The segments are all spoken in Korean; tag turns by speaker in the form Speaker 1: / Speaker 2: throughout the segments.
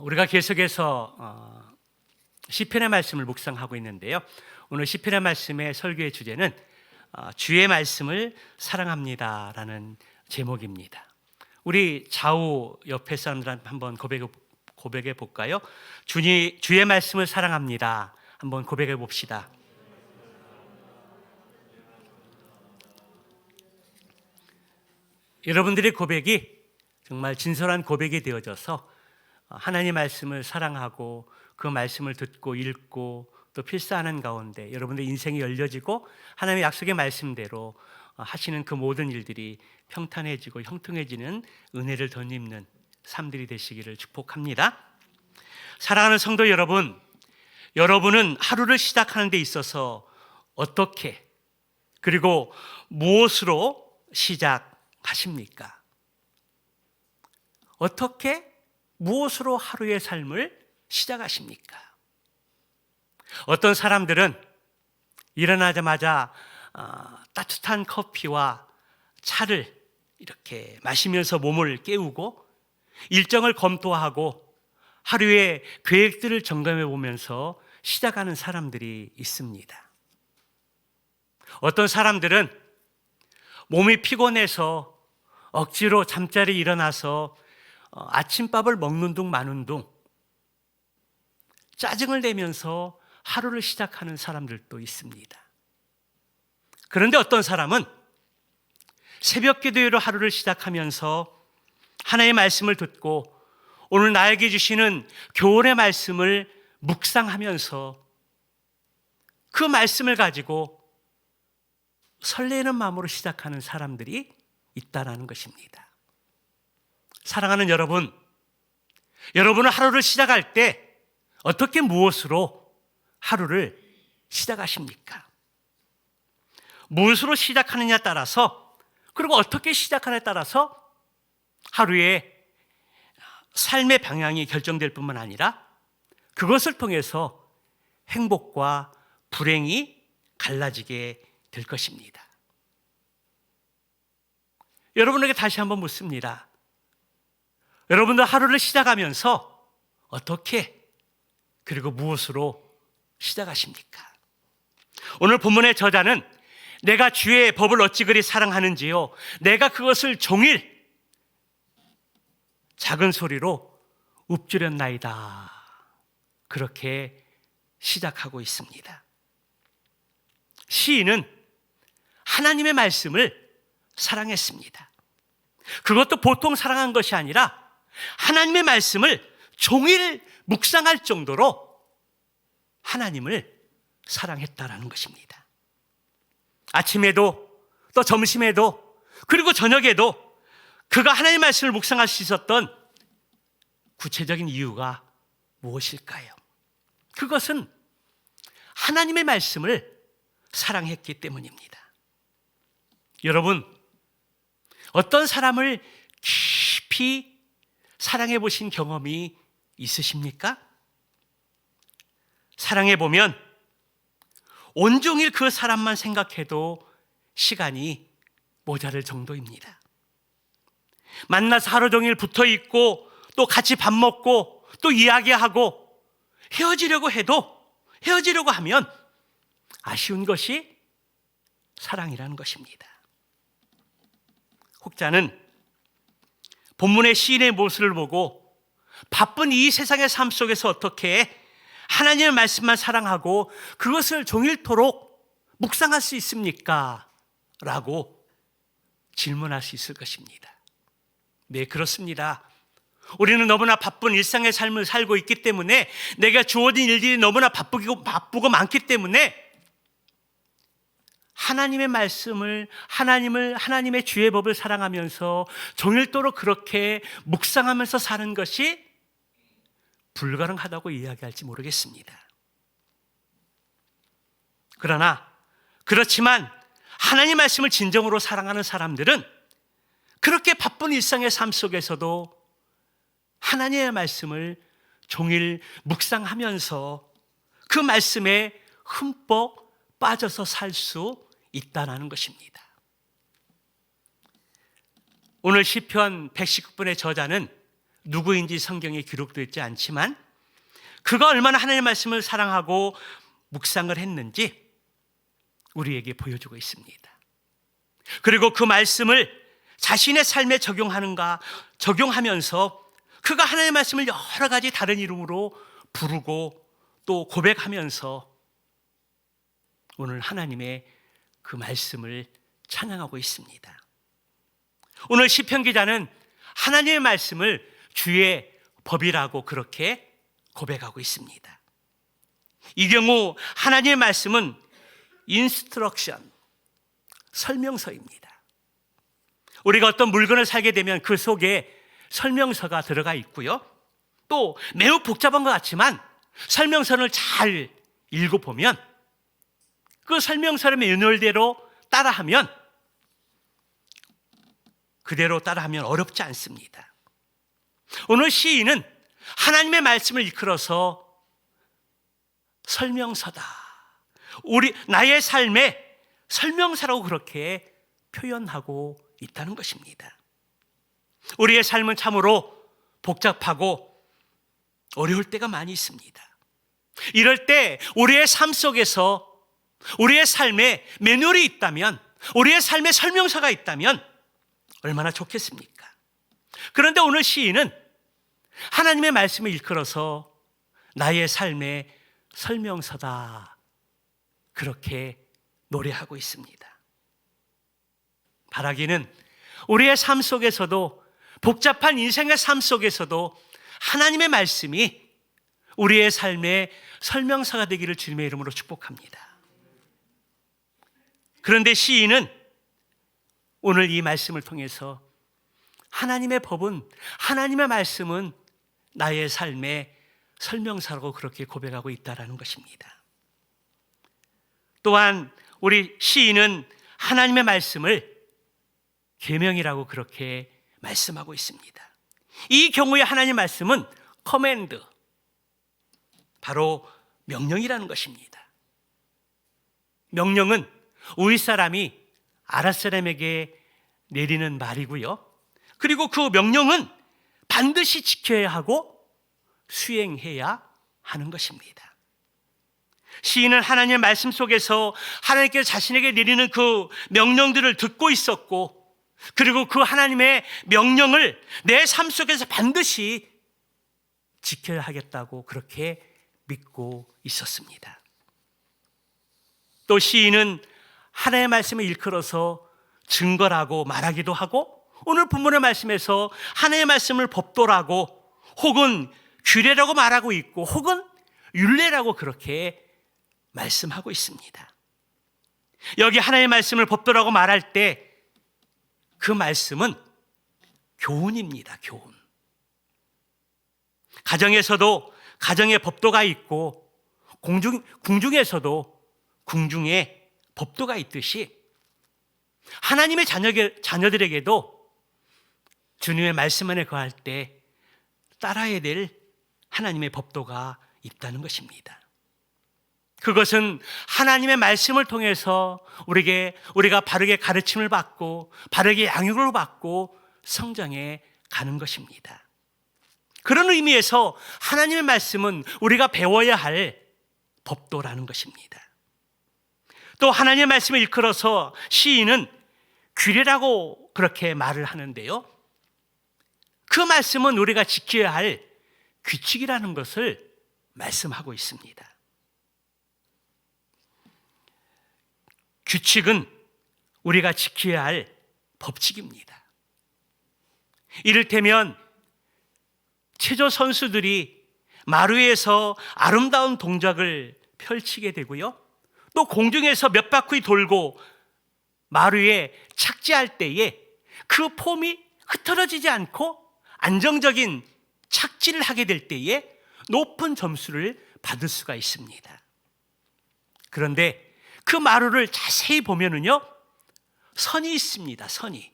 Speaker 1: 우리가 계속해서 시편의 말씀을 묵상하고 있는데요. 오늘 시편의 말씀의 설교의 주제는 주의 말씀을 사랑합니다라는 제목입니다. 우리 좌우 옆에 사람들한테 한번 고백해 볼까요? 주의 말씀을 사랑합니다. 한번 고백해 봅시다. 여러분들의 고백이 정말 진솔한 고백이 되어져서 하나님의 말씀을 사랑하고 그 말씀을 듣고 읽고 또 필사하는 가운데 여러분들 인생이 열려지고 하나님의 약속의 말씀대로 하시는 그 모든 일들이 평탄해지고 형통해지는 은혜를 덧입는 삶들이 되시기를 축복합니다. 사랑하는 성도 여러분, 여러분은 하루를 시작하는 데 있어서 어떻게 그리고 무엇으로 시작하십니까? 어떻게 무엇으로 하루의 삶을 시작하십니까? 어떤 사람들은 일어나자마자 따뜻한 커피와 차를 이렇게 마시면서 몸을 깨우고 일정을 검토하고 하루의 계획들을 점검해 보면서 시작하는 사람들이 있습니다. 어떤 사람들은 몸이 피곤해서 억지로 잠자리에 일어나서 아침밥을 먹는 둥 마는 둥 짜증을 내면서 하루를 시작하는 사람들도 있습니다. 그런데 어떤 사람은 새벽 기도회로 하루를 시작하면서 하나님의 말씀을 듣고 오늘 나에게 주시는 교훈의 말씀을 묵상하면서 그 말씀을 가지고 설레는 마음으로 시작하는 사람들이 있다는 것입니다. 사랑하는 여러분, 여러분은 하루를 시작할 때 어떻게 무엇으로 하루를 시작하십니까? 무엇으로 시작하느냐에 따라서 그리고 어떻게 시작하느냐에 따라서 하루의 삶의 방향이 결정될 뿐만 아니라 그것을 통해서 행복과 불행이 갈라지게 될 것입니다. 여러분에게 다시 한번 묻습니다. 여러분들 하루를 시작하면서 어떻게 그리고 무엇으로 시작하십니까? 오늘 본문의 저자는 내가 주의 법을 어찌 그리 사랑하는지요 내가 그것을 종일 작은 소리로 읊조렸나이다 그렇게 시작하고 있습니다. 시인은 하나님의 말씀을 사랑했습니다. 그것도 보통 사랑한 것이 아니라 하나님의 말씀을 종일 묵상할 정도로 하나님을 사랑했다라는 것입니다. 아침에도 또 점심에도 그리고 저녁에도 그가 하나님의 말씀을 묵상할 수 있었던 구체적인 이유가 무엇일까요? 그것은 하나님의 말씀을 사랑했기 때문입니다. 여러분, 어떤 사람을 깊이 사랑해 보신 경험이 있으십니까? 사랑해 보면 온종일 그 사람만 생각해도 시간이 모자랄 정도입니다. 만나서 하루 종일 붙어 있고 또 같이 밥 먹고 또 이야기하고 헤어지려고 하면 아쉬운 것이 사랑이라는 것입니다. 혹자는 본문의 시인의 모습을 보고 바쁜 이 세상의 삶 속에서 어떻게 하나님의 말씀만 사랑하고 그것을 종일토록 묵상할 수 있습니까? 라고 질문할 수 있을 것입니다. 네, 그렇습니다. 우리는 너무나 바쁜 일상의 삶을 살고 있기 때문에 내가 주어진 일들이 너무나 바쁘고 많기 때문에 하나님의 말씀을 하나님의 주의 법을 사랑하면서 종일토록 그렇게 묵상하면서 사는 것이 불가능하다고 이야기할지 모르겠습니다. 그러나 그렇지만 하나님의 말씀을 진정으로 사랑하는 사람들은 그렇게 바쁜 일상의 삶 속에서도 하나님의 말씀을 종일 묵상하면서 그 말씀에 흠뻑 빠져서 살 수 있다는 것입니다. 오늘 시편 119편의 저자는 누구인지 성경에 기록되어 있지 않지만 그가 얼마나 하나님의 말씀을 사랑하고 묵상을 했는지 우리에게 보여주고 있습니다. 그리고 그 말씀을 자신의 삶에 적용하면서 그가 하나님의 말씀을 여러 가지 다른 이름으로 부르고 또 고백하면서 오늘 하나님의 그 말씀을 찬양하고 있습니다. 오늘 시편 기자는 하나님의 말씀을 주의 법이라고 그렇게 고백하고 있습니다. 이 경우 하나님의 말씀은 인스트럭션, 설명서입니다. 우리가 어떤 물건을 사게 되면 그 속에 설명서가 들어가 있고요. 또 매우 복잡한 것 같지만 설명서를 잘 읽어보면 그 설명서의 매뉴얼대로 그대로 따라하면 어렵지 않습니다. 오늘 시인은 하나님의 말씀을 이끌어서 설명서다, 나의 삶의 설명서라고 그렇게 표현하고 있다는 것입니다. 우리의 삶은 참으로 복잡하고 어려울 때가 많이 있습니다. 이럴 때 우리의 삶 속에서 우리의 삶에 매뉴얼이 있다면, 우리의 삶에 설명서가 있다면 얼마나 좋겠습니까? 그런데 오늘 시인은 하나님의 말씀을 일컬어서 나의 삶의 설명서다 그렇게 노래하고 있습니다. 바라기는 우리의 삶 속에서도, 복잡한 인생의 삶 속에서도 하나님의 말씀이 우리의 삶의 설명서가 되기를 주님의 이름으로 축복합니다. 그런데 시인은 오늘 이 말씀을 통해서 하나님의 법은, 하나님의 말씀은 나의 삶의 설명서라고 그렇게 고백하고 있다는 것입니다. 또한 우리 시인은 하나님의 말씀을 계명이라고 그렇게 말씀하고 있습니다. 이 경우에 하나님의 말씀은 커맨드, 바로 명령이라는 것입니다. 명령은 우리 사람이 아랫 사람에게 내리는 말이고요. 그리고 그 명령은 반드시 지켜야 하고 수행해야 하는 것입니다. 시인은 하나님의 말씀 속에서 하나님께서 자신에게 내리는 그 명령들을 듣고 있었고, 그리고 그 하나님의 명령을 내 삶 속에서 반드시 지켜야 하겠다고 그렇게 믿고 있었습니다. 또 시인은 하나님의 말씀을 일컬어서 증거라고 말하기도 하고, 오늘 본문의 말씀에서 하나님의 말씀을 법도라고 혹은 규례라고 말하고 있고, 혹은 율례라고 그렇게 말씀하고 있습니다. 여기 하나님의 말씀을 법도라고 말할 때 그 말씀은 교훈입니다. 교훈. 가정에서도 가정의 법도가 있고, 궁중에서도 궁중의 법도가 있듯이 하나님의 자녀들에게도 주님의 말씀 안에 거할 때 따라야 될 하나님의 법도가 있다는 것입니다. 그것은 하나님의 말씀을 통해서 우리가 바르게 가르침을 받고 바르게 양육을 받고 성장해 가는 것입니다. 그런 의미에서 하나님의 말씀은 우리가 배워야 할 법도라는 것입니다. 또 하나님의 말씀을 일컬어서 시인은 규례라고 그렇게 말을 하는데요, 그 말씀은 우리가 지켜야 할 규칙이라는 것을 말씀하고 있습니다. 규칙은 우리가 지켜야 할 법칙입니다. 이를테면 체조 선수들이 마루에서 아름다운 동작을 펼치게 되고요, 또 공중에서 몇 바퀴 돌고 마루에 착지할 때에 그 폼이 흐트러지지 않고 안정적인 착지를 하게 될 때에 높은 점수를 받을 수가 있습니다. 그런데 그 마루를 자세히 보면은요, 선이 있습니다. 선이.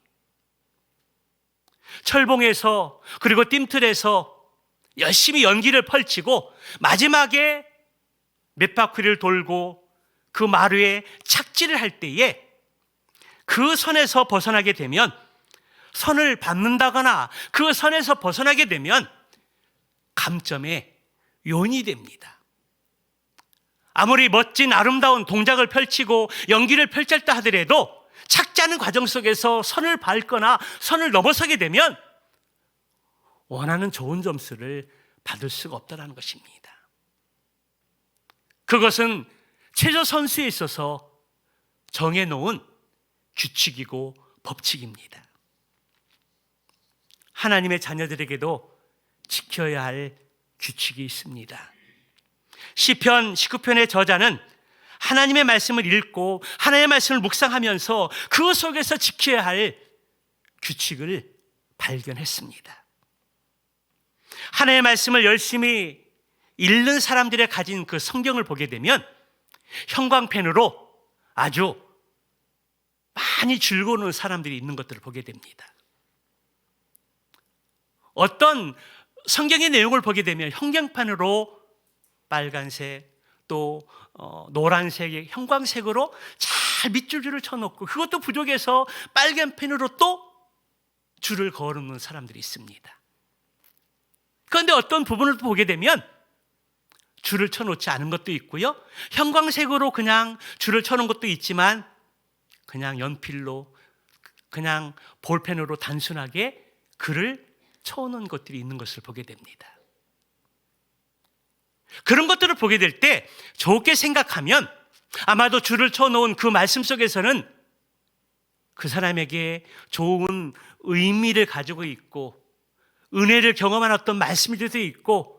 Speaker 1: 철봉에서 그리고 띰틀에서 열심히 연기를 펼치고 마지막에 몇 바퀴를 돌고 그 마루에 착지를 할 때에 그 선에서 벗어나게 되면 선을 밟는다거나 그 선에서 벗어나게 되면 감점의 요인이 됩니다. 아무리 멋진 아름다운 동작을 펼치고 연기를 펼쳤다 하더라도 착지 않은 과정 속에서 선을 밟거나 선을 넘어서게 되면 원하는 좋은 점수를 받을 수가 없다는 것입니다. 그것은 체조 선수에 있어서 정해놓은 규칙이고 법칙입니다. 하나님의 자녀들에게도 지켜야 할 규칙이 있습니다. 시편 19편의 저자는 하나님의 말씀을 읽고 하나님의 말씀을 묵상하면서 그 속에서 지켜야 할 규칙을 발견했습니다. 하나님의 말씀을 열심히 읽는 사람들의 가진 그 성경을 보게 되면 형광펜으로 아주 많이 줄거놓은 사람들이 있는 것들을 보게 됩니다. 어떤 성경의 내용을 보게 되면 형광펜으로 빨간색 또 노란색의 형광색으로 잘 밑줄을 쳐놓고 그것도 부족해서 빨간 펜으로 또 줄을 그어놓는 사람들이 있습니다. 그런데 어떤 부분을 보게 되면 줄을 쳐놓지 않은 것도 있고요, 형광색으로 그냥 줄을 쳐놓은 것도 있지만 그냥 연필로 그냥 볼펜으로 단순하게 글을 쳐놓은 것들이 있는 것을 보게 됩니다. 그런 것들을 보게 될 때 좋게 생각하면 아마도 줄을 쳐놓은 그 말씀 속에서는 그 사람에게 좋은 의미를 가지고 있고 은혜를 경험한 어떤 말씀이 되어 있고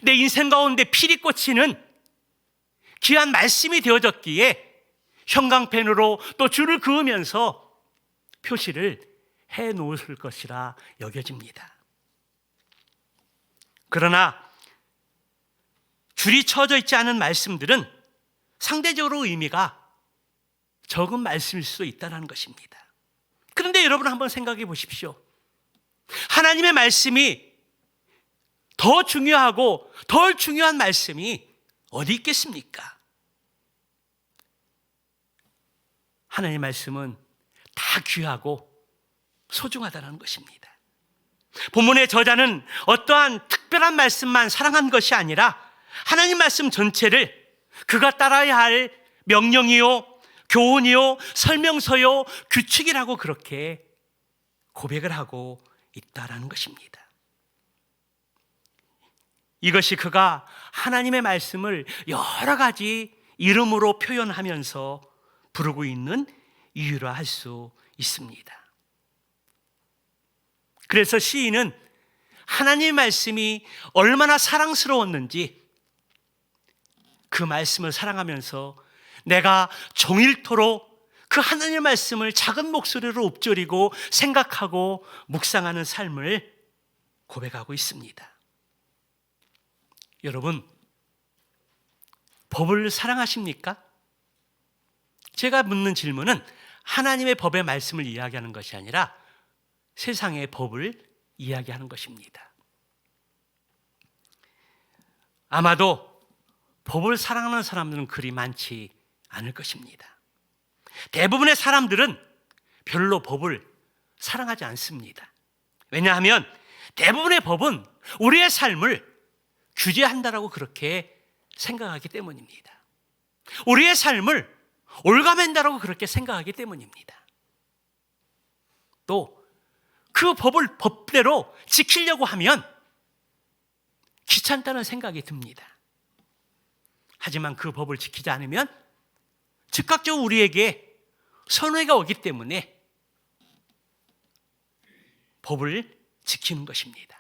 Speaker 1: 내 인생 가운데 피리 꽂히는 귀한 말씀이 되어졌기에 형광펜으로 또 줄을 그으면서 표시를 해놓을 것이라 여겨집니다. 그러나 줄이 쳐져 있지 않은 말씀들은 상대적으로 의미가 적은 말씀일 수도 있다는 것입니다. 그런데 여러분 한번 생각해 보십시오. 하나님의 말씀이 더 중요하고 덜 중요한 말씀이 어디 있겠습니까? 하나님의 말씀은 다 귀하고 소중하다는 것입니다. 본문의 저자는 어떠한 특별한 말씀만 사랑한 것이 아니라 하나님 말씀 전체를 그가 따라야 할 명령이요, 교훈이요, 설명서요, 규칙이라고 그렇게 고백을 하고 있다라는 것입니다. 이것이 그가 하나님의 말씀을 여러 가지 이름으로 표현하면서 부르고 있는 이유라 할 수 있습니다. 그래서 시인은 하나님의 말씀이 얼마나 사랑스러웠는지 그 말씀을 사랑하면서 내가 종일토록 그 하나님의 말씀을 작은 목소리로 읊조리고 생각하고 묵상하는 삶을 고백하고 있습니다. 여러분, 법을 사랑하십니까? 제가 묻는 질문은 하나님의 법의 말씀을 이야기하는 것이 아니라 세상의 법을 이야기하는 것입니다. 아마도 법을 사랑하는 사람들은 그리 많지 않을 것입니다. 대부분의 사람들은 별로 법을 사랑하지 않습니다. 왜냐하면 대부분의 법은 우리의 삶을 규제한다라고 그렇게 생각하기 때문입니다. 우리의 삶을 올가맨다라고 그렇게 생각하기 때문입니다. 또 그 법을 법대로 지키려고 하면 귀찮다는 생각이 듭니다. 하지만 그 법을 지키지 않으면 즉각적으로 우리에게 손해가 오기 때문에 법을 지키는 것입니다.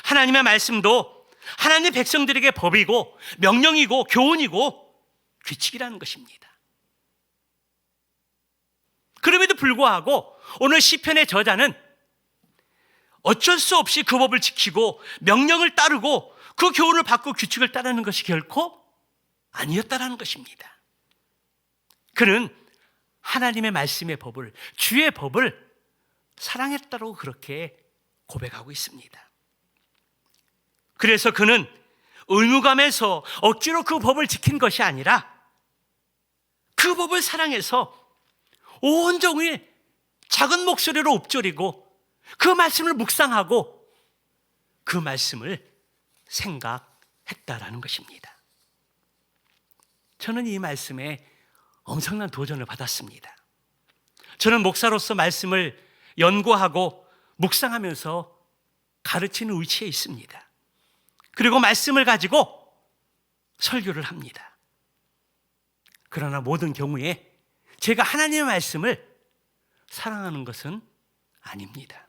Speaker 1: 하나님의 말씀도 하나님의 백성들에게 법이고 명령이고 교훈이고 규칙이라는 것입니다. 그럼에도 불구하고 오늘 시편의 저자는 어쩔 수 없이 그 법을 지키고 명령을 따르고 그 교훈을 받고 규칙을 따르는 것이 결코 아니었다라는 것입니다. 그는 하나님의 말씀의 법을, 주의 법을 사랑했다고 그렇게 고백하고 있습니다. 그래서 그는 의무감에서 억지로 그 법을 지킨 것이 아니라 그 법을 사랑해서 온종일 작은 목소리로 읊조리고 그 말씀을 묵상하고 그 말씀을 생각했다라는 것입니다. 저는 이 말씀에 엄청난 도전을 받았습니다. 저는 목사로서 말씀을 연구하고 묵상하면서 가르치는 위치에 있습니다. 그리고 말씀을 가지고 설교를 합니다. 그러나 모든 경우에 제가 하나님의 말씀을 사랑하는 것은 아닙니다.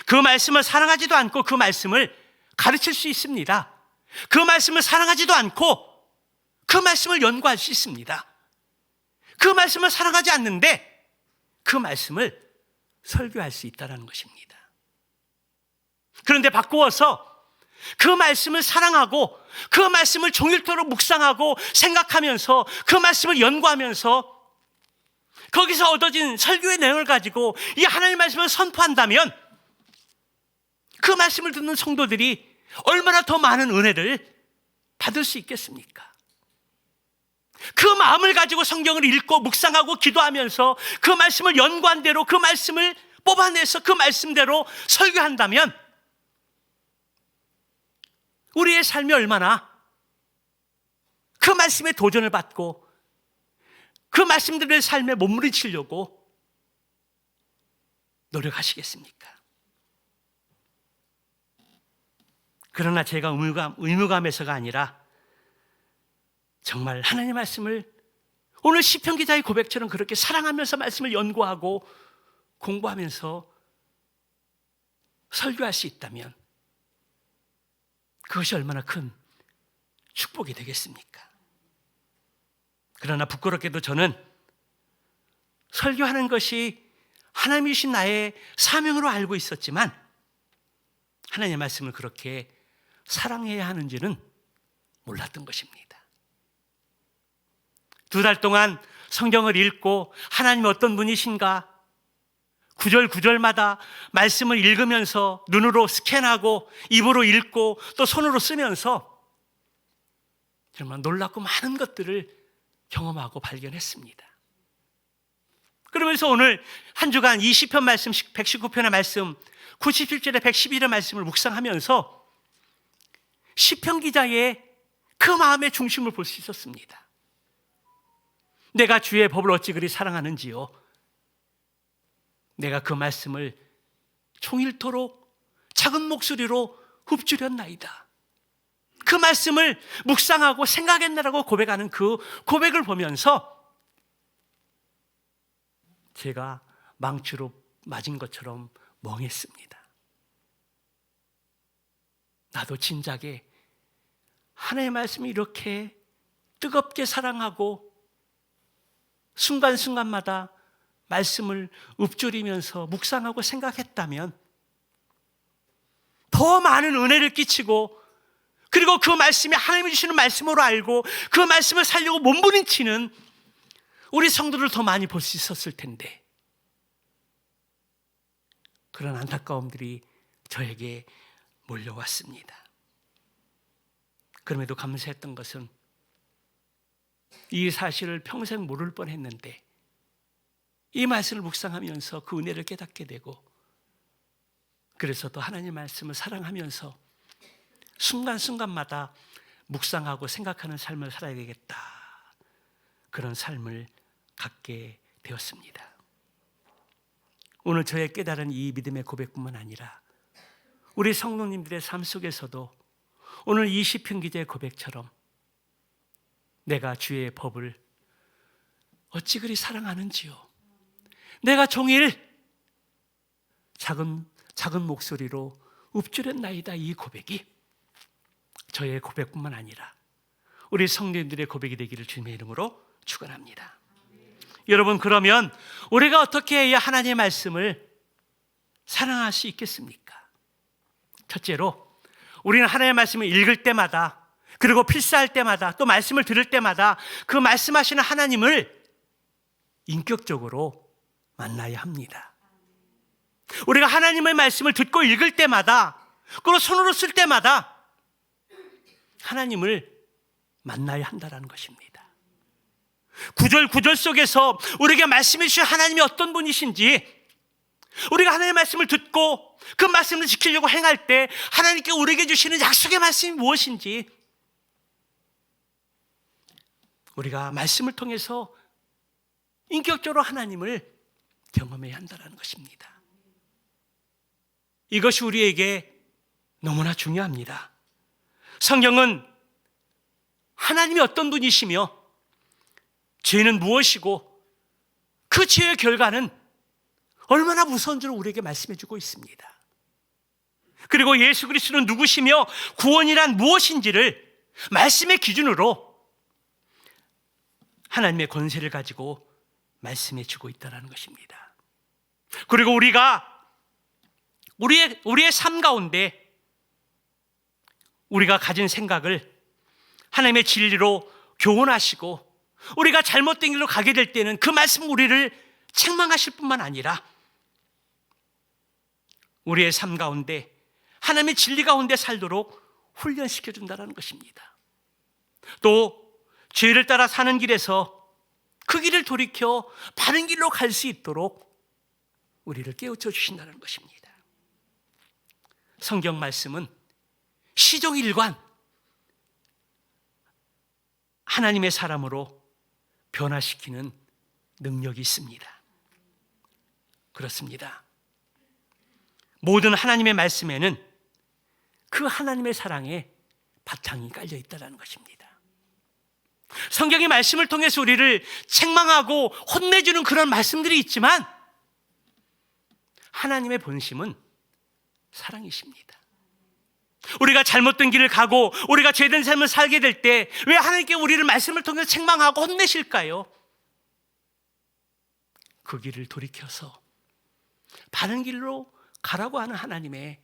Speaker 1: 그 말씀을 사랑하지도 않고 그 말씀을 가르칠 수 있습니다. 그 말씀을 사랑하지도 않고 그 말씀을 연구할 수 있습니다. 그 말씀을 사랑하지 않는데 그 말씀을 설교할 수 있다는 것입니다. 그런데 바꾸어서 그 말씀을 사랑하고 그 말씀을 종일토록 묵상하고 생각하면서 그 말씀을 연구하면서 거기서 얻어진 설교의 내용을 가지고 이 하나님의 말씀을 선포한다면 그 말씀을 듣는 성도들이 얼마나 더 많은 은혜를 받을 수 있겠습니까? 그 마음을 가지고 성경을 읽고 묵상하고 기도하면서 그 말씀을 연구한 대로 그 말씀을 뽑아내서 그 말씀대로 설교한다면 우리의 삶이 얼마나 그 말씀에 도전을 받고 그 말씀들의 삶에 몸부림치려고 노력하시겠습니까? 그러나 제가 의무감에서가 아니라 정말 하나님의 말씀을 오늘 시편 기자의 고백처럼 그렇게 사랑하면서 말씀을 연구하고 공부하면서 설교할 수 있다면 그것이 얼마나 큰 축복이 되겠습니까? 그러나 부끄럽게도 저는 설교하는 것이 하나님이 주신 나의 사명으로 알고 있었지만 하나님의 말씀을 그렇게 사랑해야 하는지는 몰랐던 것입니다. 2달 동안 성경을 읽고 하나님이 어떤 분이신가 구절 구절마다 말씀을 읽으면서 눈으로 스캔하고 입으로 읽고 또 손으로 쓰면서 정말 놀랍고 많은 것들을 경험하고 발견했습니다. 그러면서 오늘 한 주간 이 시편 말씀 119편의 말씀 97절에 111의 말씀을 묵상하면서 시편 기자의 그 마음의 중심을 볼 수 있었습니다. 내가 주의 법을 어찌 그리 사랑하는지요. 내가 그 말씀을 종일토록 작은 목소리로 읊조렸나이다. 그 말씀을 묵상하고 생각했나라고 고백하는 그 고백을 보면서 제가 망치로 맞은 것처럼 멍했습니다. 나도 진작에 하나님의 말씀을 이렇게 뜨겁게 사랑하고 순간순간마다 말씀을 읊조리면서 묵상하고 생각했다면 더 많은 은혜를 끼치고 그리고 그 말씀이 하나님이 주시는 말씀으로 알고 그 말씀을 살려고 몸부림치는 우리 성도를 더 많이 볼 수 있었을 텐데 그런 안타까움들이 저에게 몰려왔습니다. 그럼에도 감사했던 것은 이 사실을 평생 모를 뻔했는데 이 말씀을 묵상하면서 그 은혜를 깨닫게 되고 그래서 또 하나님의 말씀을 사랑하면서 순간순간마다 묵상하고 생각하는 삶을 살아야 되겠다. 그런 삶을 갖게 되었습니다. 오늘 저의 깨달은 이 믿음의 고백뿐만 아니라 우리 성도님들의 삶 속에서도 오늘 이 시편 기자의 고백처럼 내가 주의 법을 어찌 그리 사랑하는지요. 내가 종일 작은 목소리로 읊조렸나이다. 이 고백이 저의 고백뿐만 아니라 우리 성도님들의 고백이 되기를 주님의 이름으로 축원합니다. 여러분, 그러면 우리가 어떻게 해야 하나님의 말씀을 사랑할 수 있겠습니까? 첫째로 우리는 하나님의 말씀을 읽을 때마다 그리고 필사할 때마다 또 말씀을 들을 때마다 그 말씀하시는 하나님을 인격적으로 만나야 합니다. 우리가 하나님의 말씀을 듣고 읽을 때마다 그리고 손으로 쓸 때마다 하나님을 만나야 한다는 것입니다. 구절 구절 속에서 우리에게 말씀해 주신 하나님이 어떤 분이신지, 우리가 하나님의 말씀을 듣고 그 말씀을 지키려고 행할 때 하나님께 우리에게 주시는 약속의 말씀이 무엇인지 우리가 말씀을 통해서 인격적으로 하나님을 경험해야 한다는 것입니다. 이것이 우리에게 너무나 중요합니다. 성경은 하나님이 어떤 분이시며 죄는 무엇이고 그 죄의 결과는 얼마나 무서운 줄 우리에게 말씀해 주고 있습니다. 그리고 예수 그리스도는 누구시며 구원이란 무엇인지를 말씀의 기준으로 하나님의 권세를 가지고 말씀해 주고 있다는 것입니다. 그리고 우리가 우리의 삶 가운데 우리가 가진 생각을 하나님의 진리로 교훈하시고 우리가 잘못된 길로 가게 될 때는 그 말씀 우리를 책망하실 뿐만 아니라 우리의 삶 가운데 하나님의 진리 가운데 살도록 훈련시켜 준다는 것입니다. 또 죄를 따라 사는 길에서 그 길을 돌이켜 바른 길로 갈 수 있도록 우리를 깨우쳐 주신다는 것입니다. 성경 말씀은 시종일관 하나님의 사람으로 변화시키는 능력이 있습니다. 그렇습니다. 모든 하나님의 말씀에는 그 하나님의 사랑에 바탕이 깔려 있다는 것입니다. 성경의 말씀을 통해서 우리를 책망하고 혼내주는 그런 말씀들이 있지만 하나님의 본심은 사랑이십니다. 우리가 잘못된 길을 가고 우리가 죄된 삶을 살게 될 때 왜 하나님께 우리를 말씀을 통해서 책망하고 혼내실까요? 그 길을 돌이켜서 바른 길로 가라고 하는 하나님의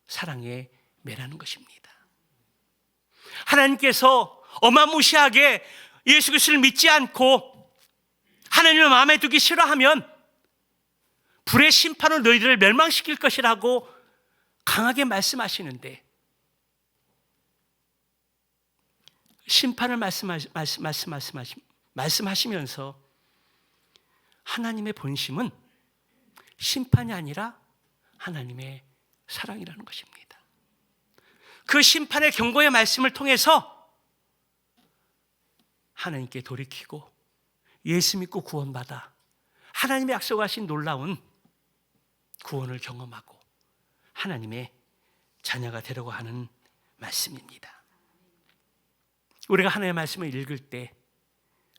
Speaker 1: 사랑에 매라는 것입니다. 하나님께서 어마무시하게 예수 그리스도를 믿지 않고 하나님을 마음에 두기 싫어하면 불의 심판으로 너희들을 멸망시킬 것이라고 강하게 말씀하시는데 심판을 말씀하시면서 하나님의 본심은 심판이 아니라 하나님의 사랑이라는 것입니다. 그 심판의 경고의 말씀을 통해서 하나님께 돌이키고 예수 믿고 구원받아 하나님의 약속하신 놀라운 구원을 경험하고 하나님의 자녀가 되려고 하는 말씀입니다. 우리가 하나님의 말씀을 읽을 때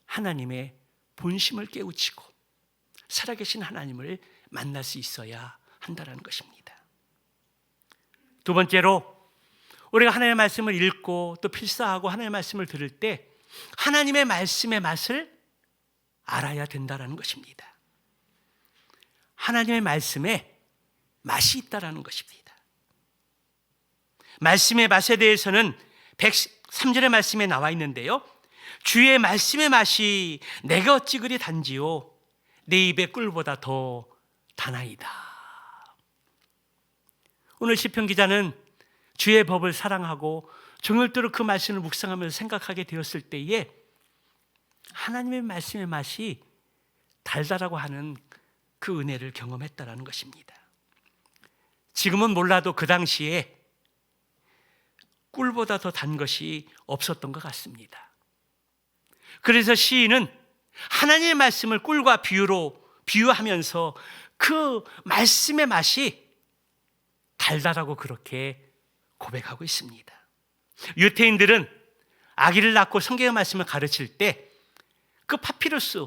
Speaker 1: 하나님의 본심을 깨우치고 살아계신 하나님을 만날 수 있어야 한다는 것입니다. 두 번째로 우리가 하나님의 말씀을 읽고 또 필사하고 하나님의 말씀을 들을 때 하나님의 말씀의 맛을 알아야 된다는 것입니다. 하나님의 말씀에 맛이 있다는 것입니다. 말씀의 맛에 대해서는 103절의 말씀에 나와 있는데요, 주의 말씀의 맛이 내가 어찌 그리 단지요 내 입의 꿀보다 더 다나이다. 오늘 시편 기자는 주의 법을 사랑하고 종일토록 그 말씀을 묵상하면서 생각하게 되었을 때에 하나님의 말씀의 맛이 달다라고 하는 그 은혜를 경험했다라는 것입니다. 지금은 몰라도 그 당시에 꿀보다 더 단 것이 없었던 것 같습니다. 그래서 시인은 하나님의 말씀을 꿀과 비유하면서 그 말씀의 맛이 달다라고 그렇게 고백하고 있습니다. 유대인들은 아기를 낳고 성경의 말씀을 가르칠 때 그 파피루스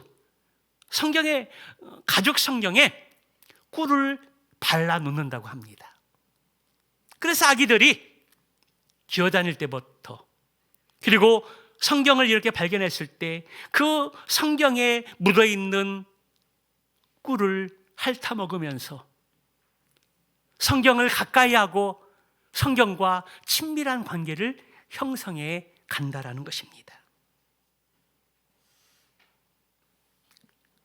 Speaker 1: 성경의 가족 성경에 꿀을 발라 놓는다고 합니다. 그래서 아기들이 기어다닐 때부터 그리고 성경을 이렇게 발견했을 때 그 성경에 묻어있는 꿀을 핥아 먹으면서 성경을 가까이 하고 성경과 친밀한 관계를 형성해 간다라는 것입니다.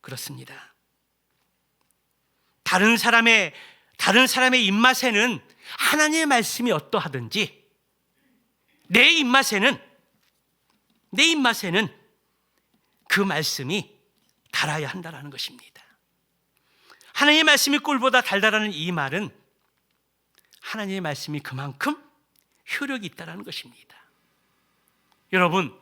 Speaker 1: 그렇습니다. 다른 사람의 입맛에는 하나님의 말씀이 어떠하든지 내 입맛에는 그 말씀이 달아야 한다는 것입니다. 하나님의 말씀이 꿀보다 달달하는 이 말은 하나님의 말씀이 그만큼 효력이 있다는 것입니다. 여러분,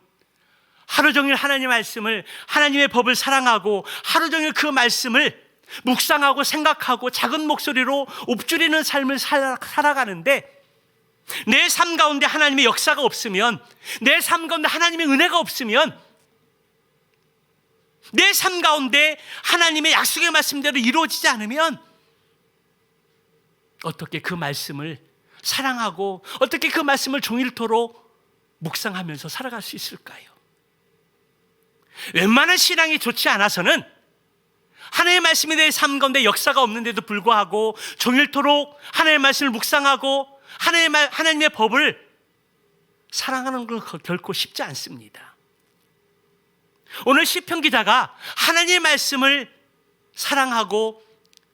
Speaker 1: 하루 종일 하나님의 말씀을, 하나님의 법을 사랑하고 하루 종일 그 말씀을 묵상하고 생각하고 작은 목소리로 읊조리는 삶을 살아가는데 내 삶 가운데 하나님의 역사가 없으면, 내 삶 가운데 하나님의 은혜가 없으면, 내 삶 가운데 하나님의 약속의 말씀대로 이루어지지 않으면 어떻게 그 말씀을 사랑하고 어떻게 그 말씀을 종일토록 묵상하면서 살아갈 수 있을까요? 웬만한 신앙이 좋지 않아서는 하나님의 말씀에 대해 삶 가운데 역사가 없는데도 불구하고 종일토록 하나님의 말씀을 묵상하고 하나님의 법을 사랑하는 건 결코 쉽지 않습니다. 오늘 시편 기자가 하나님의 말씀을 사랑하고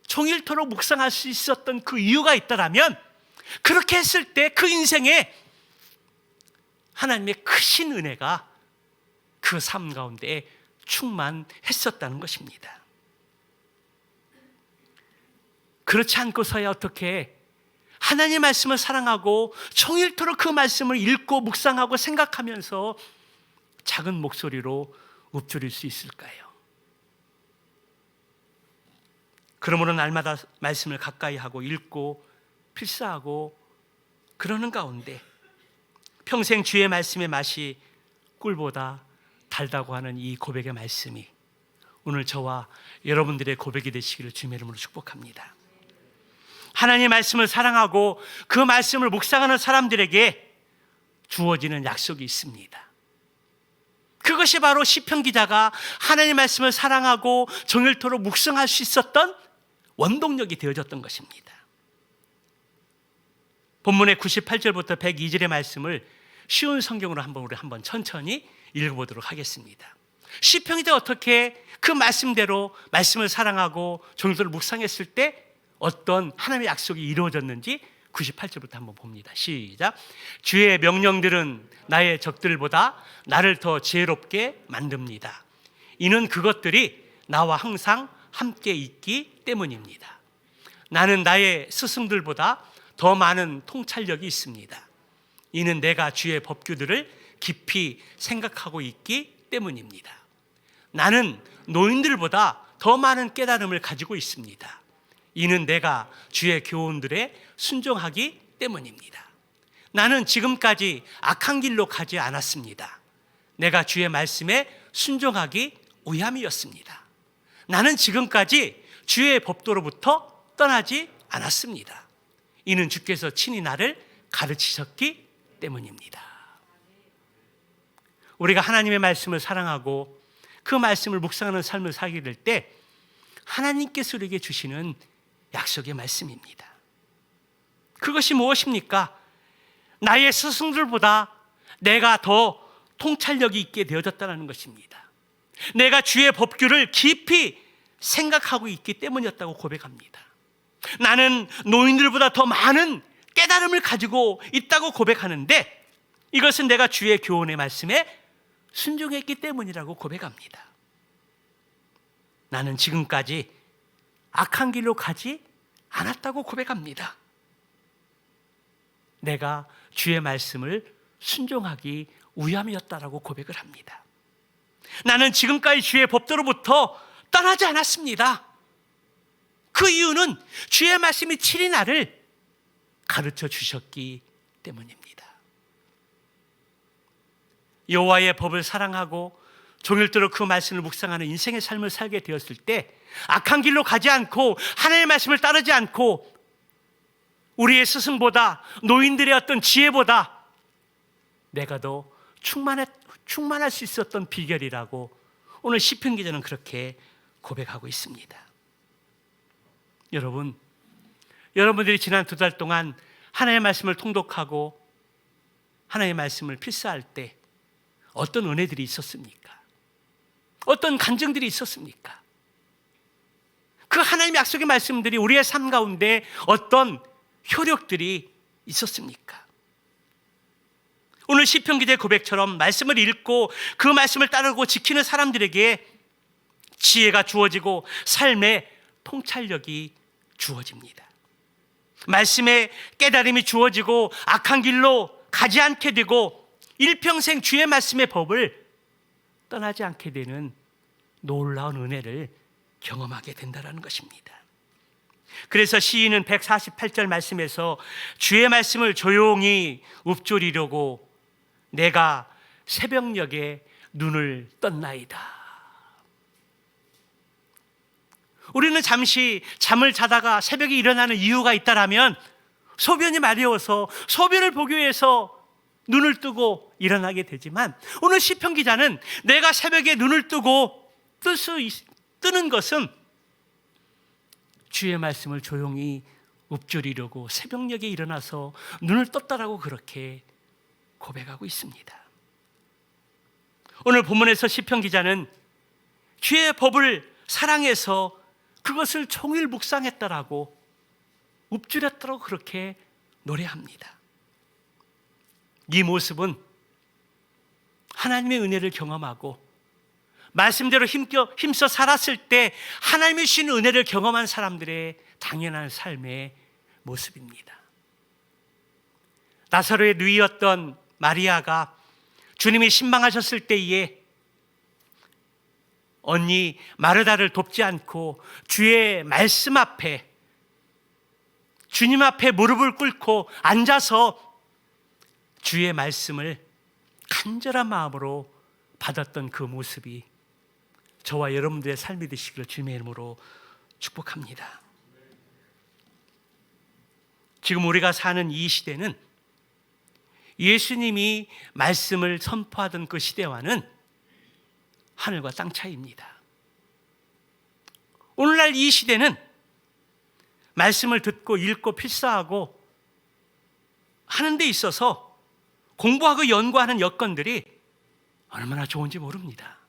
Speaker 1: 종일토록 묵상할 수 있었던 그 이유가 있다면 그렇게 했을 때 그 인생에 하나님의 크신 은혜가 그 삶 가운데 충만했었다는 것입니다. 그렇지 않고서야 어떻게 하나님의 말씀을 사랑하고 종일토록 그 말씀을 읽고 묵상하고 생각하면서 작은 목소리로 읊조릴 수 있을까요? 그러므로 날마다 말씀을 가까이 하고 읽고 필사하고 그러는 가운데 평생 주의 말씀의 맛이 꿀보다 달다고 하는 이 고백의 말씀이 오늘 저와 여러분들의 고백이 되시기를 주님의 이름으로 축복합니다. 하나님의 말씀을 사랑하고 그 말씀을 묵상하는 사람들에게 주어지는 약속이 있습니다. 그것이 바로 시편 기자가 하나님의 말씀을 사랑하고 종일토록 묵상할 수 있었던 원동력이 되어졌던 것입니다. 본문의 98절부터 102절의 말씀을 쉬운 성경으로 우리 한번 천천히 읽어보도록 하겠습니다. 시편 기자가 어떻게 그 말씀대로 말씀을 사랑하고 종일토록 묵상했을 때 어떤 하나님의 약속이 이루어졌는지 98절부터 한번 봅니다. 시작. 주의 명령들은 나의 적들보다 나를 더 지혜롭게 만듭니다. 이는 그것들이 나와 항상 함께 있기 때문입니다. 나는 나의 스승들보다 더 많은 통찰력이 있습니다. 이는 내가 주의 법규들을 깊이 생각하고 있기 때문입니다. 나는 노인들보다 더 많은 깨달음을 가지고 있습니다. 이는 내가 주의 교훈들에 순종하기 때문입니다. 나는 지금까지 악한 길로 가지 않았습니다. 내가 주의 말씀에 순종하기 위함이었습니다. 나는 지금까지 주의 법도로부터 떠나지 않았습니다. 이는 주께서 친히 나를 가르치셨기 때문입니다. 우리가 하나님의 말씀을 사랑하고 그 말씀을 묵상하는 삶을 살게 될 때 하나님께서 우리에게 주시는 약속의 말씀입니다. 그것이 무엇입니까? 나의 스승들보다 내가 더 통찰력이 있게 되어졌다는 것입니다. 내가 주의 법규를 깊이 생각하고 있기 때문이었다고 고백합니다. 나는 노인들보다 더 많은 깨달음을 가지고 있다고 고백하는데 이것은 내가 주의 교훈의 말씀에 순종했기 때문이라고 고백합니다. 나는 지금까지 악한 길로 가지 않았다고 고백합니다. 내가 주의 말씀을 순종하기 위함이었다라고 고백을 합니다. 나는 지금까지 주의 법도로부터 떠나지 않았습니다. 그 이유는 주의 말씀이 친히 나를 가르쳐 주셨기 때문입니다. 여호와의 법을 사랑하고 종일토록 그 말씀을 묵상하는 인생의 삶을 살게 되었을 때 악한 길로 가지 않고 하나님의 말씀을 따르지 않고 우리의 스승보다 노인들의 어떤 지혜보다 내가 더 충만할 수 있었던 비결이라고 오늘 시편 기자는 그렇게 고백하고 있습니다. 여러분들이 지난 2달 동안 하나님의 말씀을 통독하고 하나님의 말씀을 필사할 때 어떤 은혜들이 있었습니까? 어떤 간증들이 있었습니까? 그 하나님의 약속의 말씀들이 우리의 삶 가운데 어떤 효력들이 있었습니까? 오늘 시편 기자의 고백처럼 말씀을 읽고 그 말씀을 따르고 지키는 사람들에게 지혜가 주어지고 삶의 통찰력이 주어집니다. 말씀에 깨달음이 주어지고 악한 길로 가지 않게 되고 일평생 주의 말씀의 법을 떠나지 않게 되는 놀라운 은혜를 경험하게 된다는 것입니다. 그래서 시인은 148절 말씀에서 주의 말씀을 조용히 읊조리려고 내가 새벽녘에 눈을 떴나이다. 우리는 잠시 잠을 자다가 새벽에 일어나는 이유가 있다라면 소변이 마려워서 소변을 보기 위해서 눈을 뜨고 일어나게 되지만 오늘 시편 기자는 내가 새벽에 눈을 뜨고 뜨는 것은 주의 말씀을 조용히 읊조리려고 새벽녘에 일어나서 눈을 떴다라고 그렇게 고백하고 있습니다. 오늘 본문에서 시편 기자는 주의 법을 사랑해서 그것을 종일 묵상했다라고 읊조렸다라고 그렇게 노래합니다. 이 모습은 하나님의 은혜를 경험하고 말씀대로 힘써 살았을 때 하나님이 주신 은혜를 경험한 사람들의 당연한 삶의 모습입니다. 나사로의 누이였던 마리아가 주님이 신방하셨을 때에 언니 마르다를 돕지 않고 주의 말씀 앞에 주님 앞에 무릎을 꿇고 앉아서 주의 말씀을 간절한 마음으로 받았던 그 모습이 저와 여러분들의 삶이 되시기를 주님의 이름으로 축복합니다. 지금 우리가 사는 이 시대는 예수님이 말씀을 선포하던 그 시대와는 하늘과 땅 차이입니다. 오늘날 이 시대는 말씀을 듣고 읽고 필사하고 하는 데 있어서 공부하고 연구하는 여건들이 얼마나 좋은지 모릅니다.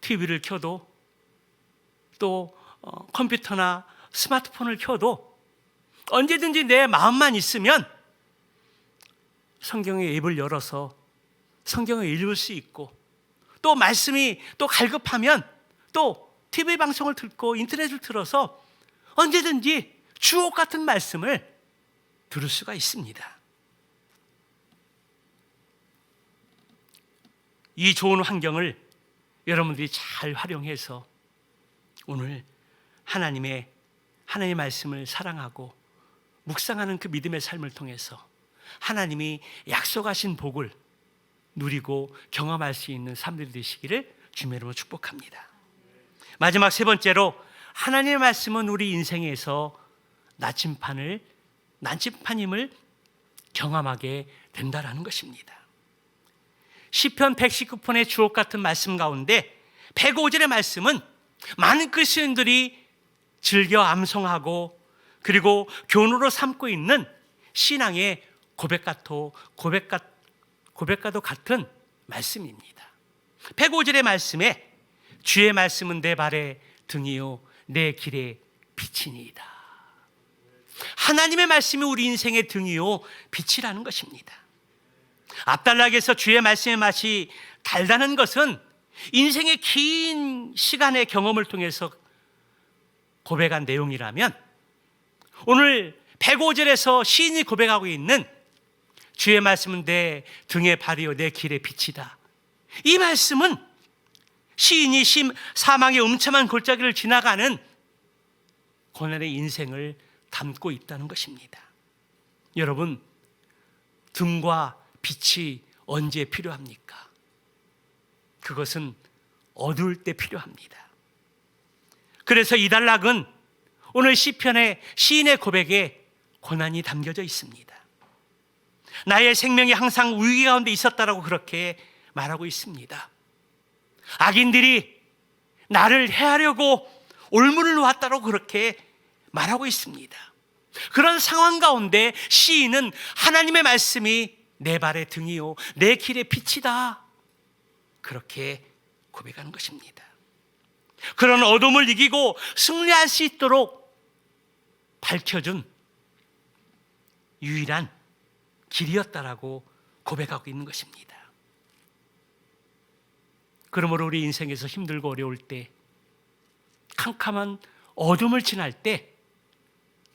Speaker 1: TV를 켜도 또 컴퓨터나 스마트폰을 켜도 언제든지 내 마음만 있으면 성경의 앱을 열어서 성경을 읽을 수 있고 또 말씀이 또 갈급하면 또 TV 방송을 듣고 인터넷을 틀어서 언제든지 주옥 같은 말씀을 들을 수가 있습니다. 이 좋은 환경을 여러분들이 잘 활용해서 오늘 하나님의 말씀을 사랑하고 묵상하는 그 믿음의 삶을 통해서 하나님이 약속하신 복을 누리고 경험할 수 있는 삶들이 되시기를 주님의 이름으로 축복합니다. 마지막 세 번째로 하나님의 말씀은 우리 인생에서 난침판임을 경험하게 된다라는 것입니다. 시편 119편의 주옥 같은 말씀 가운데 105절의 말씀은 많은 그리스도인들이 즐겨 암송하고 그리고 교훈으로 삼고 있는 신앙의 고백과도 같은 말씀입니다. 105절의 말씀에 주의 말씀은 내 발의 등이요 내 길의 빛이니이다. 하나님의 말씀이 우리 인생의 등이요 빛이라는 것입니다. 앞달락에서 주의 말씀의 맛이 달다는 것은 인생의 긴 시간의 경험을 통해서 고백한 내용이라면 오늘 105절에서 시인이 고백하고 있는 주의 말씀은 내 등의 발이요 내 길의 빛이다. 이 말씀은 시인이 사망의 음침한 골짜기를 지나가는 고난의 인생을 담고 있다는 것입니다. 여러분, 등과 빛이 언제 필요합니까? 그것은 어두울 때 필요합니다. 그래서 이 단락은 오늘 시편의 시인의 고백에 고난이 담겨져 있습니다. 나의 생명이 항상 위기 가운데 있었다라고 그렇게 말하고 있습니다. 악인들이 나를 해하려고 올무를 놓았다라고 그렇게 말하고 있습니다. 그런 상황 가운데 시인은 하나님의 말씀이 내 발의 등이요 내 길의 빛이다 그렇게 고백하는 것입니다. 그런 어둠을 이기고 승리할 수 있도록 밝혀준 유일한 길이었다라고 고백하고 있는 것입니다. 그러므로 우리 인생에서 힘들고 어려울 때, 캄캄한 어둠을 지날 때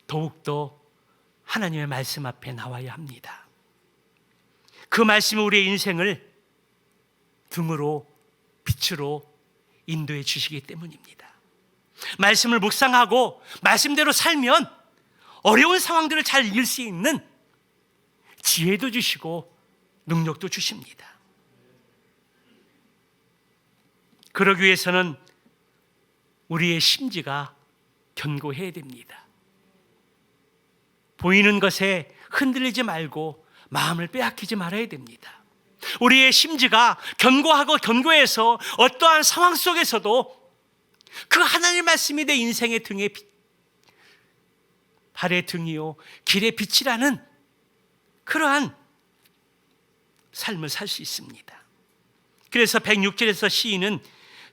Speaker 1: 더욱더 하나님의 말씀 앞에 나와야 합니다. 그 말씀이 우리의 인생을 등으로 빛으로 인도해 주시기 때문입니다. 말씀을 묵상하고 말씀대로 살면 어려운 상황들을 잘 이길 수 있는 지혜도 주시고 능력도 주십니다. 그러기 위해서는 우리의 심지가 견고해야 됩니다. 보이는 것에 흔들리지 말고 마음을 빼앗기지 말아야 됩니다. 우리의 심지가 견고하고 견고해서 어떠한 상황 속에서도 그 하나님의 말씀이 내 인생의 등에 발의 등이요 길의 빛이라는 그러한 삶을 살 수 있습니다. 그래서 106절에서 시인은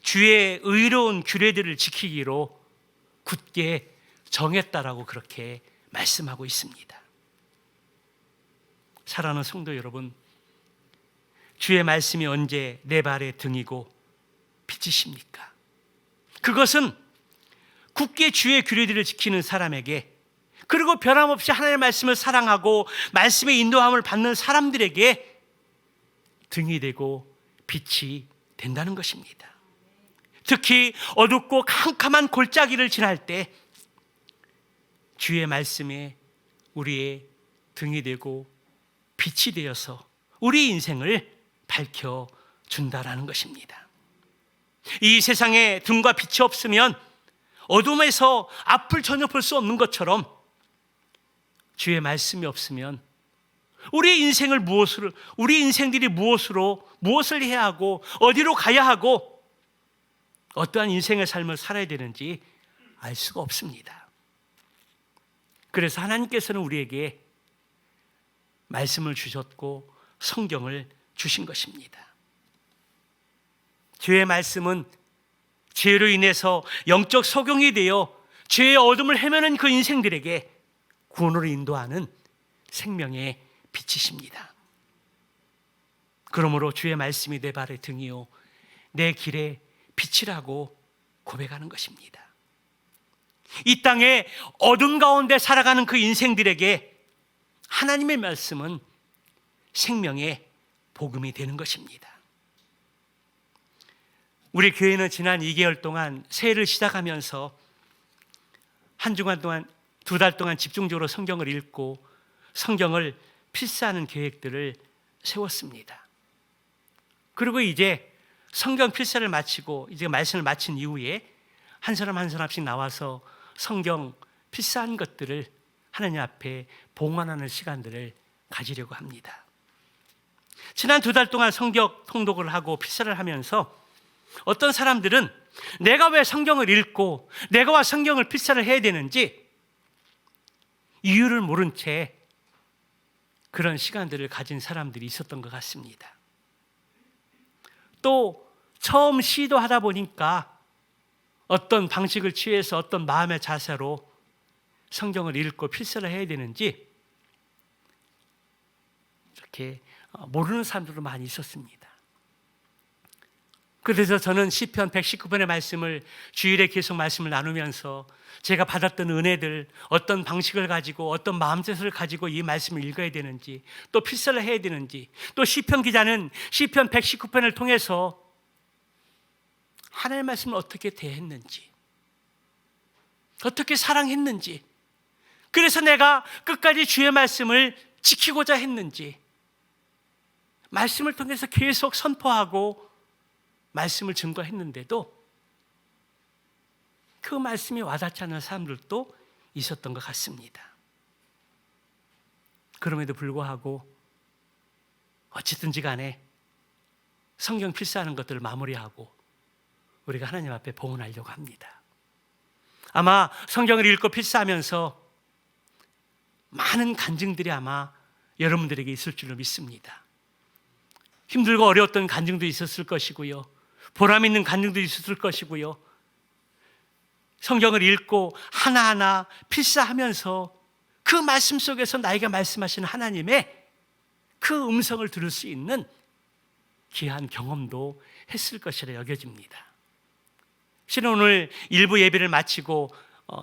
Speaker 1: 주의 의로운 규례들을 지키기로 굳게 정했다라고 그렇게 말씀하고 있습니다. 사랑하는 성도 여러분, 주의 말씀이 언제 내 발의 등이고 빛이십니까? 그것은 굳게 주의 규례들을 지키는 사람에게, 그리고 변함없이 하나님의 말씀을 사랑하고 말씀의 인도함을 받는 사람들에게 등이 되고 빛이 된다는 것입니다. 특히 어둡고 캄캄한 골짜기를 지날 때 주의 말씀에 우리의 등이 되고 빛이 되어서 우리 인생을 밝혀준다라는 것입니다. 이 세상에 등과 빛이 없으면 어둠에서 앞을 전혀 볼 수 없는 것처럼 주의 말씀이 없으면 우리 인생들이 무엇을 해야 하고 어디로 가야 하고 어떠한 인생의 삶을 살아야 되는지 알 수가 없습니다. 그래서 하나님께서는 우리에게 말씀을 주셨고 성경을 주신 것입니다. 주의 말씀은 죄로 인해서 영적 소경이 되어 죄의 어둠을 헤매는 그 인생들에게 구원으로 인도하는 생명의 빛이십니다. 그러므로 주의 말씀이 내 발의 등이요 내 길의 빛이라고 고백하는 것입니다. 이 땅에 어둠 가운데 살아가는 그 인생들에게 하나님의 말씀은 생명의 복음이 되는 것입니다. 우리 교회는 지난 2개월 동안 새해를 시작하면서 한 주간 동안 2달 동안 집중적으로 성경을 읽고 성경을 필사하는 계획들을 세웠습니다. 그리고 이제 성경 필사를 마치고 이제 말씀을 마친 이후에 한 사람 한 사람씩 나와서 성경 필사한 것들을 하나님 앞에 봉헌하는 시간들을 가지려고 합니다. 지난 2달 동안 성경 통독을 하고 필사를 하면서 어떤 사람들은 내가 왜 성경을 읽고 내가 왜 성경을 필사를 해야 되는지 이유를 모른 채 그런 시간들을 가진 사람들이 있었던 것 같습니다. 또 처음 시도하다 보니까 어떤 방식을 취해서 어떤 마음의 자세로 성경을 읽고 필사를 해야 되는지 이렇게 모르는 사람들도 많이 있었습니다. 그래서 저는 시편 119편의 말씀을 주일에 계속 말씀을 나누면서 제가 받았던 은혜들, 어떤 방식을 가지고 어떤 마음뜻을 가지고 이 말씀을 읽어야 되는지, 또 필사를 해야 되는지, 또 시편 기자는 시편 119편을 통해서 하나님의 말씀을 어떻게 대했는지, 어떻게 사랑했는지, 그래서 내가 끝까지 주의 말씀을 지키고자 했는지, 말씀을 통해서 계속 선포하고 말씀을 증거했는데도 그 말씀이 와닿지 않는 사람들도 있었던 것 같습니다. 그럼에도 불구하고 어쨌든지 간에 성경 필사하는 것들을 마무리하고 우리가 하나님 앞에 봉헌하려고 합니다. 아마 성경을 읽고 필사하면서 많은 간증들이 아마 여러분들에게 있을 줄로 믿습니다. 힘들고 어려웠던 간증도 있었을 것이고요, 보람 있는 간증도 있었을 것이고요, 성경을 읽고 하나하나 필사하면서 그 말씀 속에서 나에게 말씀하시는 하나님의 그 음성을 들을 수 있는 귀한 경험도 했을 것이라 여겨집니다. 실은 오늘 1부 예배를 마치고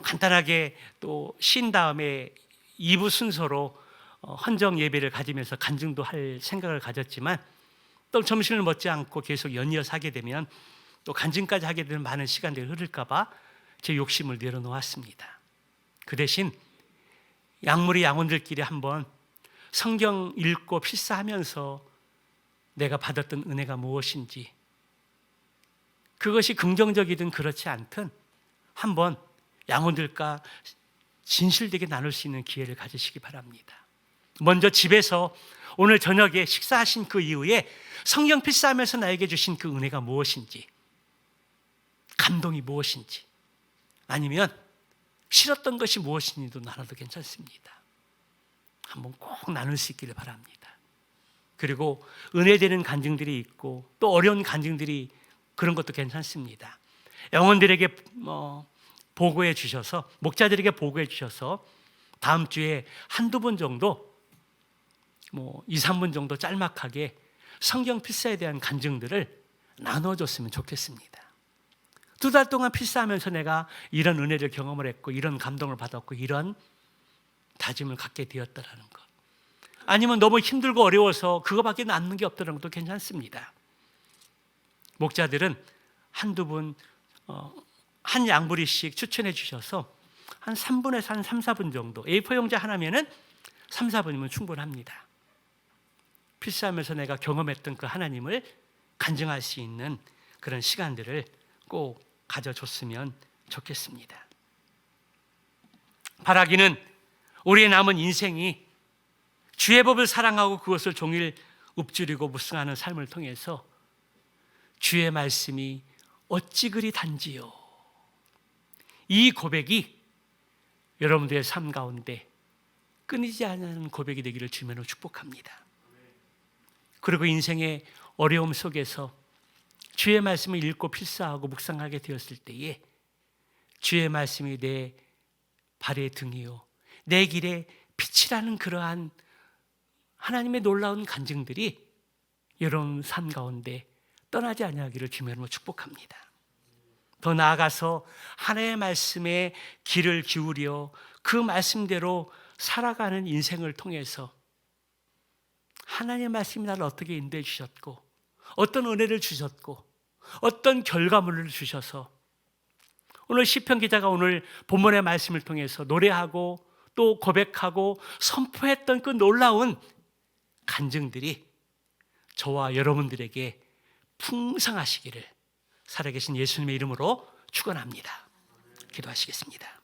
Speaker 1: 간단하게 또 쉰 다음에 2부 순서로 헌정 예배를 가지면서 간증도 할 생각을 가졌지만 또 점심을 먹지 않고 계속 연이어서 하게 되면 또 간증까지 하게 되는 많은 시간들이 흐를까 봐 제 욕심을 내려놓았습니다. 그 대신 양무리 양원들끼리 한번 성경 읽고 필사하면서 내가 받았던 은혜가 무엇인지, 그것이 긍정적이든 그렇지 않든 한번 양원들과 진실되게 나눌 수 있는 기회를 가지시기 바랍니다. 먼저 집에서 오늘 저녁에 식사하신 그 이후에 성경 필사하면서 나에게 주신 그 은혜가 무엇인지, 감동이 무엇인지, 아니면 싫었던 것이 무엇인지도 나눠도 괜찮습니다. 한번 꼭 나눌 수 있기를 바랍니다. 그리고 은혜되는 간증들이 있고 또 어려운 간증들이, 그런 것도 괜찮습니다. 영혼들에게 보고해 주셔서, 목자들에게 보고해 주셔서 다음 주에 한두 번 정도 2, 3분 정도 짤막하게 성경 필사에 대한 간증들을 나눠줬으면 좋겠습니다. 2달 동안 필사하면서 내가 이런 은혜를 경험을 했고 이런 감동을 받았고 이런 다짐을 갖게 되었다라는 것, 아니면 너무 힘들고 어려워서 그거밖에 남는 게 없다는 것도 괜찮습니다. 목자들은 한두 분 한 양부리씩 추천해 주셔서 한 3분에서 한 3, 4분 정도, A4 용지 하나면은 3, 4분이면 충분합니다. 필사하면서 내가 경험했던 그 하나님을 간증할 수 있는 그런 시간들을 꼭 가져줬으면 좋겠습니다. 바라기는 우리의 남은 인생이 주의 법을 사랑하고 그것을 종일 읊조리고 묵상하는 삶을 통해서 주의 말씀이 어찌 그리 단지요, 이 고백이 여러분들의 삶 가운데 끊이지 않는 고백이 되기를 주님으로 축복합니다. 그리고 인생의 어려움 속에서 주의 말씀을 읽고 필사하고 묵상하게 되었을 때에 주의 말씀이 내 발의 등이요 내 길의 빛이라는 그러한 하나님의 놀라운 간증들이 여러분 삶 가운데 떠나지 아니하기를 주님으로 축복합니다. 더 나아가서 하나님의 말씀에 귀를 기울여 그 말씀대로 살아가는 인생을 통해서 하나님의 말씀이 나를 어떻게 인도해 주셨고 어떤 은혜를 주셨고 어떤 결과물을 주셔서 오늘 시편 기자가 오늘 본문의 말씀을 통해서 노래하고 또 고백하고 선포했던 그 놀라운 간증들이 저와 여러분들에게 풍성하시기를 살아계신 예수님의 이름으로 축원합니다. 기도하시겠습니다.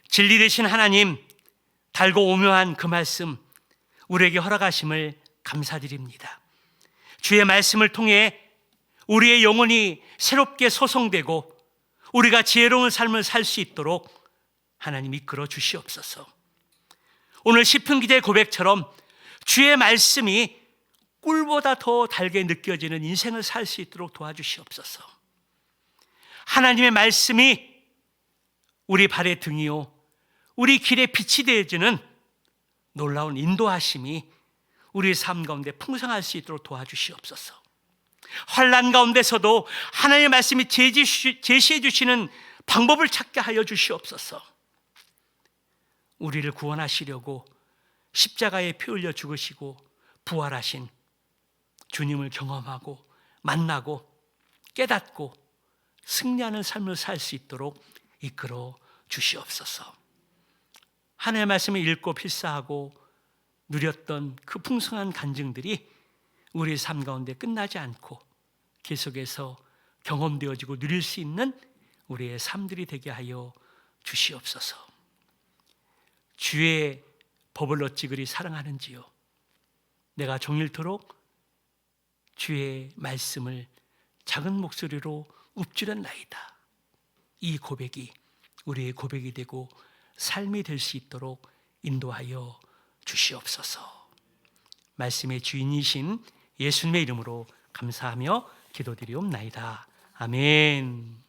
Speaker 1: 진리 되신 하나님, 달고 오묘한 그 말씀 우리에게 허락하심을 감사드립니다. 주의 말씀을 통해 우리의 영혼이 새롭게 소성되고 우리가 지혜로운 삶을 살 수 있도록 하나님 이끌어 주시옵소서. 오늘 시편 기자의 고백처럼 주의 말씀이 꿀보다 더 달게 느껴지는 인생을 살 수 있도록 도와주시옵소서. 하나님의 말씀이 우리 발의 등이요 우리 길의 빛이 되어지는 놀라운 인도하심이 우리의 삶 가운데 풍성할 수 있도록 도와주시옵소서. 환난 가운데서도 하나님의 말씀이 제시해 주시는 방법을 찾게 하여 주시옵소서. 우리를 구원하시려고 십자가에 피 흘려 죽으시고 부활하신 주님을 경험하고 만나고 깨닫고 승리하는 삶을 살 수 있도록 이끌어 주시옵소서. 하나님의 말씀을 읽고 필사하고 누렸던 그 풍성한 간증들이 우리의 삶 가운데 끝나지 않고 계속해서 경험되어지고 누릴 수 있는 우리의 삶들이 되게 하여 주시옵소서. 주의 법을 어찌 그리 사랑하는지요, 내가 종일토록 주의 말씀을 작은 목소리로 읊조렸나이다. 이 고백이 우리의 고백이 되고 삶이 될 수 있도록 인도하여 주시옵소서. 말씀의 주인이신 예수님의 이름으로 감사하며 기도드리옵나이다. 아멘.